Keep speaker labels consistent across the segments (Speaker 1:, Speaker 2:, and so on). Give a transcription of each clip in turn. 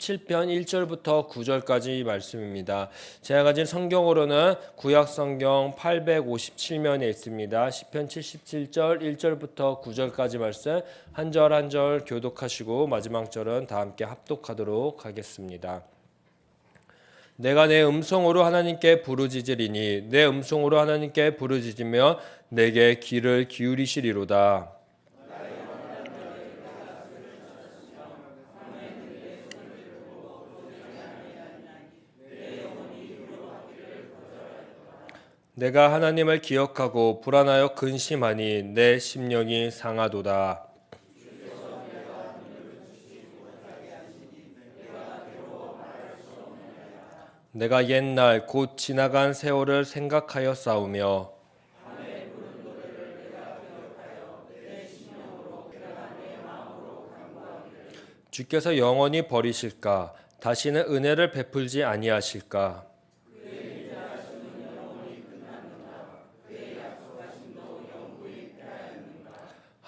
Speaker 1: 77편 1절부터 9절까지 말씀입니다. 제가 가진 성경으로는 구약성경 857면에 있습니다. 시편 77절 1절부터 9절까지 말씀 한 절 한 절 교독하시고 마지막 절은 다 함께 합독하도록 하겠습니다. 내가 내 음성으로 하나님께 부르짖으리니 내 음성으로 하나님께 부르짖으며 내게 귀를 기울이시리로다. 내가 하나님을 기억하고 불안하여 근심하니 내 심령이 상하도다. 내가 옛날 곧 지나간 세월을 생각하여 싸우며 주께서 영원히 버리실까? 다시는 은혜를 베풀지 아니하실까?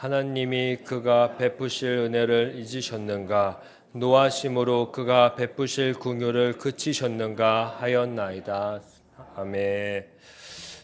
Speaker 1: 하나님이 그가 베푸실 은혜를 잊으셨는가? 노하심으로 그가 베푸실 긍휼을 그치셨는가 하였나이다. 아멘.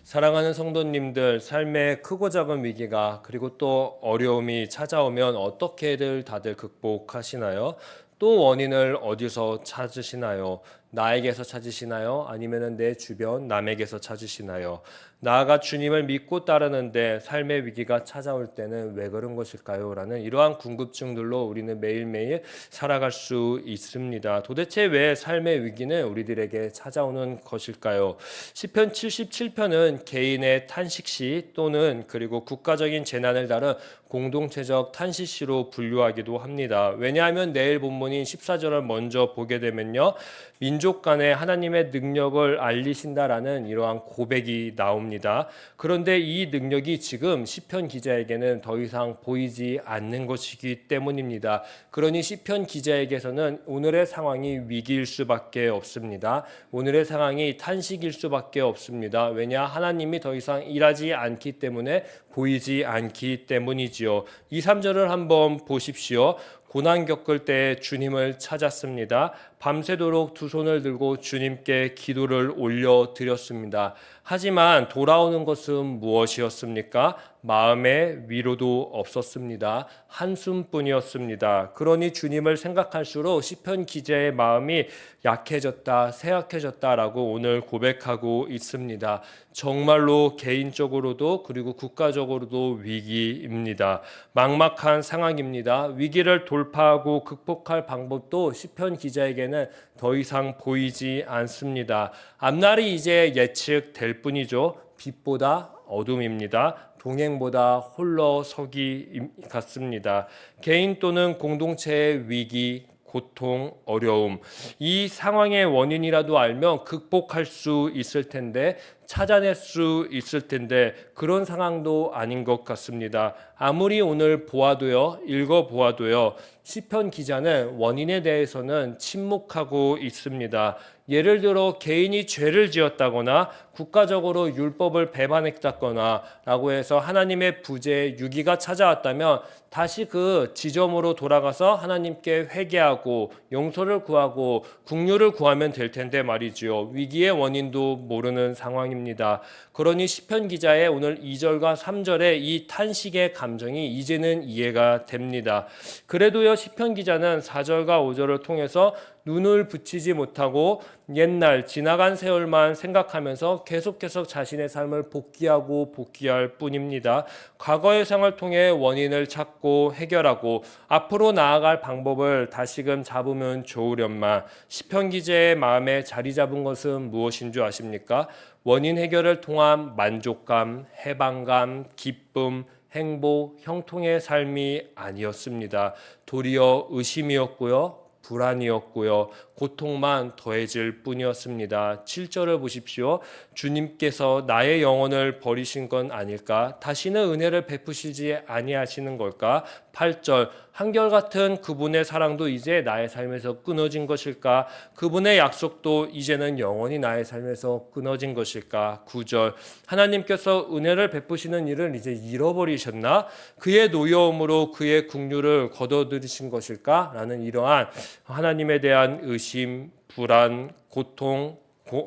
Speaker 1: 사랑하는 성도님들, 삶의 크고 작은 위기가 그리고 또 어려움이 찾아오면 어떻게들 다들 극복하시나요? 또 원인을 어디서 찾으시나요? 나에게서 찾으시나요? 아니면 내 주변 남에게서 찾으시나요? 나아가 주님을 믿고 따르는데 삶의 위기가 찾아올 때는 왜 그런 것일까요? 라는 이러한 궁금증들로 우리는 매일매일 살아갈 수 있습니다. 도대체 왜 삶의 위기는 우리들에게 찾아오는 것일까요? 시편 77편은 개인의 탄식시 또는 그리고 국가적인 재난을 다룬 공동체적 탄식시로 분류하기도 합니다. 왜냐하면 내일 본문인 14절을 먼저 보게 되면요, 민족 간에 하나님의 능력을 알리신다라는 이러한 고백이 나옵니다. 그런데 이 능력이 지금 시편 기자에게는 더 이상 보이지 않는 것이기 때문입니다. 그러니 시편 기자에게서는 오늘의 상황이 위기일 수밖에 없습니다. 오늘의 상황이 탄식일 수밖에 없습니다. 왜냐? 하나님이 더 이상 일하지 않기 때문에 보이지 않기 때문이지요. 2, 3절을 한번 보십시오. 고난 겪을 때 주님을 찾았습니다. 밤새도록 두 손을 들고 주님께 기도를 올려드렸습니다. 하지만 돌아오는 것은 무엇이었습니까? 마음의 위로도 없었습니다. 한숨뿐이었습니다. 그러니 주님을 생각할수록 시편 기자의 마음이 약해졌다, 쇠약해졌다라고 오늘 고백하고 있습니다. 정말로 개인적으로도 그리고 국가적으로도 위기입니다. 막막한 상황입니다. 위기를 돌파하고 극복할 방법도 시편 기자에게는 더 이상 보이지 않습니다. 앞날이 이제 예측될 뿐이죠. 빛보다 어둠입니다. 동행보다 홀로 서기 같습니다. 개인 또는 공동체의 위기, 고통, 어려움, 이 상황의 원인이라도 알면 극복할 수 있을 텐데, 찾아낼 수 있을 텐데 그런 상황도 아닌 것 같습니다. 아무리 오늘 보아도요, 읽어보아도요, 시편 기자는 원인에 대해서는 침묵하고 있습니다. 예를 들어 개인이 죄를 지었다거나 국가적으로 율법을 배반했다거나 라고 해서 하나님의 부재, 유기가 찾아왔다면 다시 그 지점으로 돌아가서 하나님께 회개하고 용서를 구하고 긍휼을 구하면 될 텐데 말이지요. 위기의 원인도 모르는 상황입니다. 그러니 시편 기자의 오늘 2절과 3절의 이 탄식의 감정이 이제는 이해가 됩니다. 그래도요, 시편 기자는 4절과 5절을 통해서 눈을 붙이지 못하고 옛날 지나간 세월만 생각하면서 계속해서 자신의 삶을 복귀할 뿐입니다. 과거의 생활을 통해 원인을 찾고 해결하고 앞으로 나아갈 방법을 다시금 잡으면 좋으련만 시편 기자의 마음에 자리 잡은 것은 무엇인 줄 아십니까? 원인 해결을 통한 만족감, 해방감, 기쁨, 행복, 형통의 삶이 아니었습니다. 도리어 의심이었고요, 불안이었고요, 고통만 더해질 뿐이었습니다. 7절을 보십시오. 주님께서 나의 영혼을 버리신 건 아닐까? 다시는 은혜를 베푸시지 아니하시는 걸까? 8절 한결같은 그분의 사랑도 이제 나의 삶에서 끊어진 것일까? 그분의 약속도 이제는 영원히 나의 삶에서 끊어진 것일까? 9절 하나님께서 은혜를 베푸시는 일을 이제 잃어버리셨나? 그의 노여움으로 그의 긍휼을 거둬들이신 것일까? 라는 이러한 하나님에 대한 의심, 불안, 고통,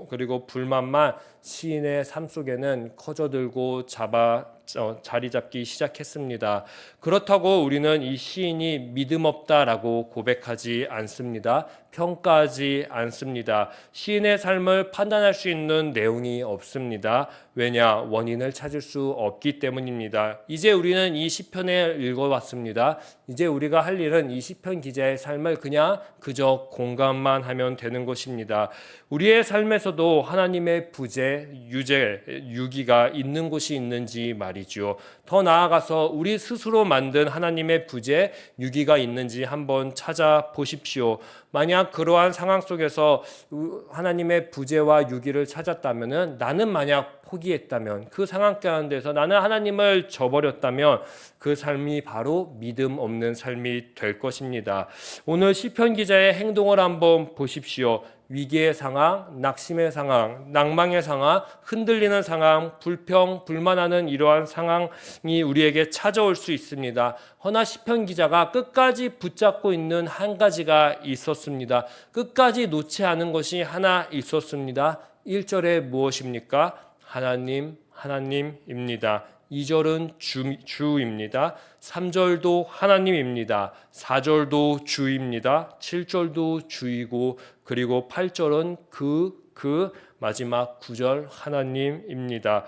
Speaker 1: 그리고 불만만 시인의 삶 속에는 커져들고 자리 잡기 시작했습니다. 그렇다고 우리는 이 시인이 믿음 없다라고 고백하지 않습니다. 평가하지 않습니다. 시인의 삶을 판단할 수 있는 내용이 없습니다. 왜냐? 원인을 찾을 수 없기 때문입니다. 이제 우리는 이 시편을 읽어봤습니다. 이제 우리가 할 일은 이 시편 기자의 삶을 그냥 그저 공감만 하면 되는 것입니다. 우리의 삶에서도 하나님의 부재, 유재, 유기가 있는 곳이 있는지 말이죠. 더 나아가서 우리 스스로 만든 하나님의 부재, 유기가 있는지 한번 찾아보십시오. 만약 그러한 상황 속에서 하나님의 부재와 유기를 찾았다면, 나는 만약 포기했다면, 그 상황 가운데서 나는 하나님을 저버렸다면 그 삶이 바로 믿음 없는 삶이 될 것입니다. 오늘 시편 기자의 행동을 한번 보십시오. 위기의 상황, 낙심의 상황, 낭망의 상황, 흔들리는 상황, 불평, 불만하는 이러한 상황이 우리에게 찾아올 수 있습니다. 허나 시편 기자가 끝까지 붙잡고 있는 한 가지가 있었습니다. 끝까지 놓지 않은 것이 하나 있었습니다. 1절에 무엇입니까? 하나님입니다. 2절은 주입니다. 3절도 하나님입니다. 4절도 주입니다. 7절도 주이고, 그리고 8절은 그 마지막 9절 하나님입니다.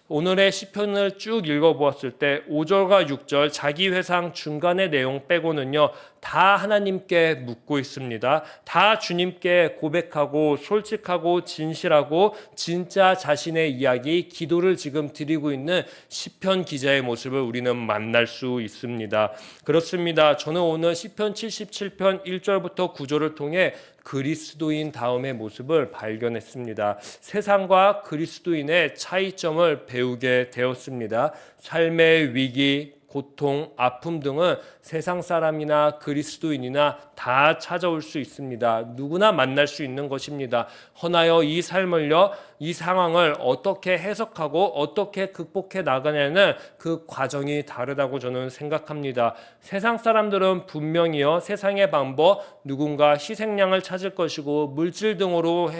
Speaker 1: 오늘의 시편을 쭉 읽어보았을 때 5절과 6절 자기 회상 중간의 내용 빼고는요, 다 하나님께 묻고 있습니다. 다 주님께 고백하고 솔직하고 진실하고 진짜 자신의 이야기, 기도를 지금 드리고 있는 시편 기자의 모습을 우리는 만날 수 있습니다. 그렇습니다. 저는 오늘 시편 77편 1절부터 9절을 통해 그리스도인 다음의 모습을 발견했습니다. 세상과 그리스도인의 차이점을 배우게 되었습니다. 삶의 위기, 고통, 아픔 등은 세상 사람이나 그리스도인이나 다 찾아올 수 있습니다. 누구나 만날 수 있는 것입니다. 허나여 이 삶을요, 이 상황을 어떻게 해석하고 어떻게 극복해 나가냐는 그 과정이 다르다고 저는 생각합니다. 세상 사람들은 분명히요, 세상의 방법, 누군가 희생양을 찾을 것이고 물질 등으로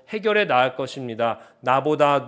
Speaker 1: 해결해 나갈 것입니다. 나보다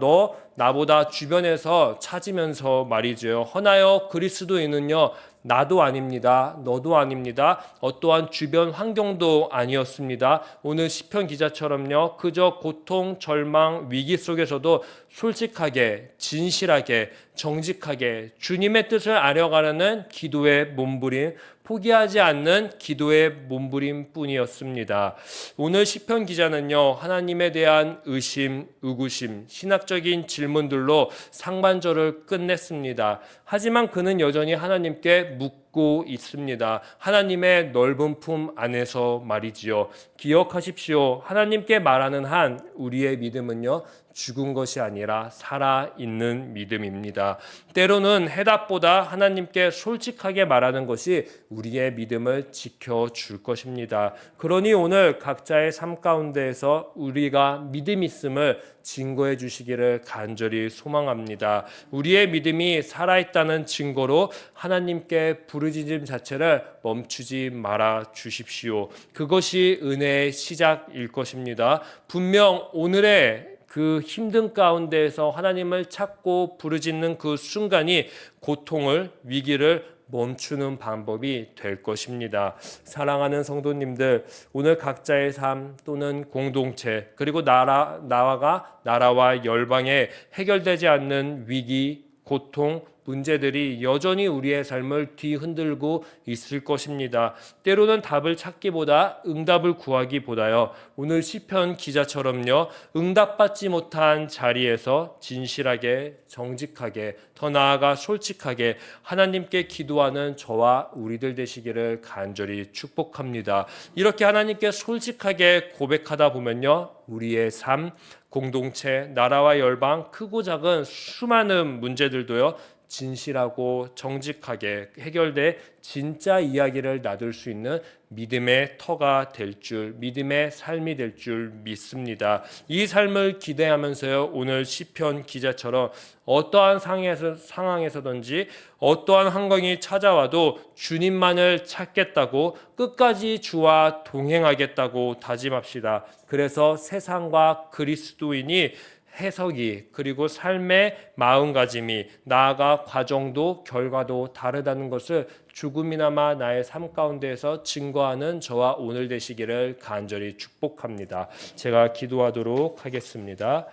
Speaker 1: 주변에서 찾으면서 말이죠. 허나여 그리스도인은요, 나도 아닙니다. 너도 아닙니다. 어떠한 주변 환경도 아니었습니다. 오늘 시편 기자처럼요, 그저 고통, 절망, 위기 속에서도 솔직하게, 진실하게, 정직하게 주님의 뜻을 알아가려는 기도의 몸부림, 포기하지 않는 기도의 몸부림 뿐이었습니다. 오늘 시편 기자는요, 하나님에 대한 의심, 의구심, 신학적인 질문들로 상반절을 끝냈습니다. 하지만 그는 여전히 하나님께 묻고 있습니다. 하나님의 넓은 품 안에서 말이지요. 기억하십시오. 하나님께 말하는 한 우리의 믿음은요, 죽은 것이 아니라 살아있는 믿음입니다. 때로는 해답보다 하나님께 솔직하게 말하는 것이 우리의 믿음을 지켜줄 것입니다. 그러니 오늘 각자의 삶 가운데에서 우리가 믿음 있음을 증거해 주시기를 간절히 소망합니다. 우리의 믿음이 살아있다는 증거로 하나님께 부르짖음 자체를 멈추지 말아 주십시오. 그것이 은혜의 시작일 것입니다. 분명 오늘의 그 힘든 가운데에서 하나님을 찾고 부르짖는 그 순간이 고통을, 위기를 멈추는 방법이 될 것입니다. 사랑하는 성도님들, 오늘 각자의 삶 또는 공동체, 그리고 나라와 열방에 해결되지 않는 위기, 고통, 문제들이 여전히 우리의 삶을 뒤흔들고 있을 것입니다. 때로는 답을 찾기보다 응답을 구하기보다요, 오늘 시편 기자처럼요, 응답받지 못한 자리에서 진실하게, 정직하게, 더 나아가 솔직하게 하나님께 기도하는 저와 우리들 되시기를 간절히 축복합니다. 이렇게 하나님께 솔직하게 고백하다 보면요, 우리의 삶, 공동체, 나라와 열방, 크고 작은 수많은 문제들도요, 진실하고 정직하게 해결돼 진짜 이야기를 나눌 수 있는 믿음의 터가 될 줄, 믿음의 삶이 될 줄 믿습니다. 이 삶을 기대하면서요, 오늘 시편 기자처럼 어떠한 상황에서든지 어떠한 환경이 찾아와도 주님만을 찾겠다고 끝까지 주와 동행하겠다고 다짐합시다. 그래서 세상과 그리스도인이 해석이 그리고 삶의 마음가짐이 나아가 과정도 결과도 다르다는 것을 조금이나마 나의 삶 가운데에서 증거하는 저와 오늘 되시기를 간절히 축복합니다. 제가 기도하도록 하겠습니다.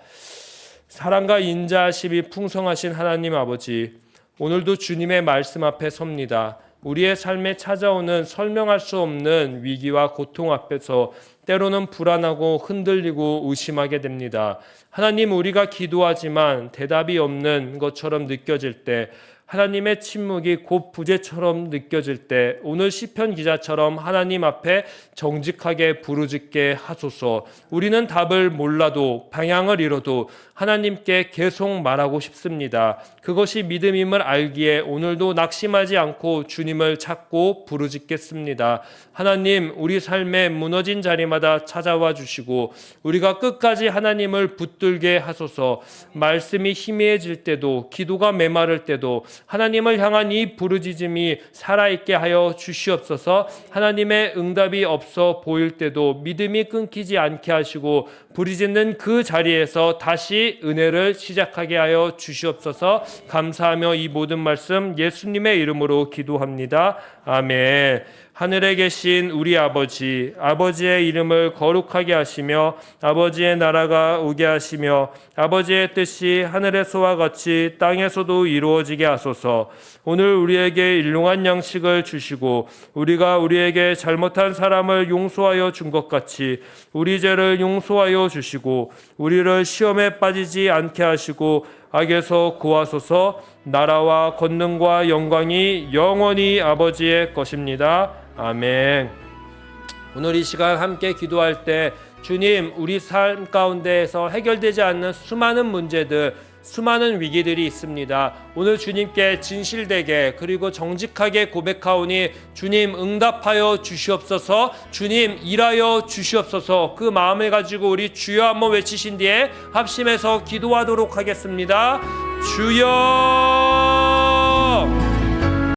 Speaker 1: 사랑과 인자하심이 풍성하신 하나님 아버지, 오늘도 주님의 말씀 앞에 섭니다. 우리의 삶에 찾아오는 설명할 수 없는 위기와 고통 앞에서 때로는 불안하고 흔들리고 의심하게 됩니다. 하나님, 우리가 기도하지만 대답이 없는 것처럼 느껴질 때, 하나님의 침묵이 곧 부재처럼 느껴질 때 오늘 시편 기자처럼 하나님 앞에 정직하게 부르짖게 하소서. 우리는 답을 몰라도 방향을 잃어도 하나님께 계속 말하고 싶습니다. 그것이 믿음임을 알기에 오늘도 낙심하지 않고 주님을 찾고 부르짖겠습니다. 하나님, 우리 삶의 무너진 자리마다 찾아와 주시고 우리가 끝까지 하나님을 붙들게 하소서. 말씀이 희미해질 때도 기도가 메마를 때도 하나님을 향한 이 부르짖음이 살아있게 하여 주시옵소서. 하나님의 응답이 없어 보일 때도 믿음이 끊기지 않게 하시고 부르짖는 그 자리에서 다시 은혜를 시작하게 하여 주시옵소서. 감사하며 이 모든 말씀 예수님의 이름으로 기도합니다. 아멘. 하늘에 계신 우리 아버지, 아버지의 이름을 거룩하게 하시며 아버지의 나라가 오게 하시며 아버지의 뜻이 하늘에서와 같이 땅에서도 이루어지게 하소서. 오늘 우리에게 일용할 양식을 주시고 우리가 우리에게 잘못한 사람을 용서하여 준 것 같이 우리 죄를 용서하여 주시고 우리를 시험에 빠지지 않게 하시고 악에서 구하소서. 나라와 권능과 영광이 영원히 아버지의 것입니다. 아멘. 오늘 이 시간 함께 기도할 때 주님, 우리 삶 가운데에서 해결되지 않는 수많은 문제들, 수많은 위기들이 있습니다. 오늘 주님께 진실되게 그리고 정직하게 고백하오니 주님 응답하여 주시옵소서. 주님 일하여 주시옵소서. 그 마음을 가지고 우리 주여 한번 외치신 뒤에 합심해서 기도하도록 하겠습니다. 주여,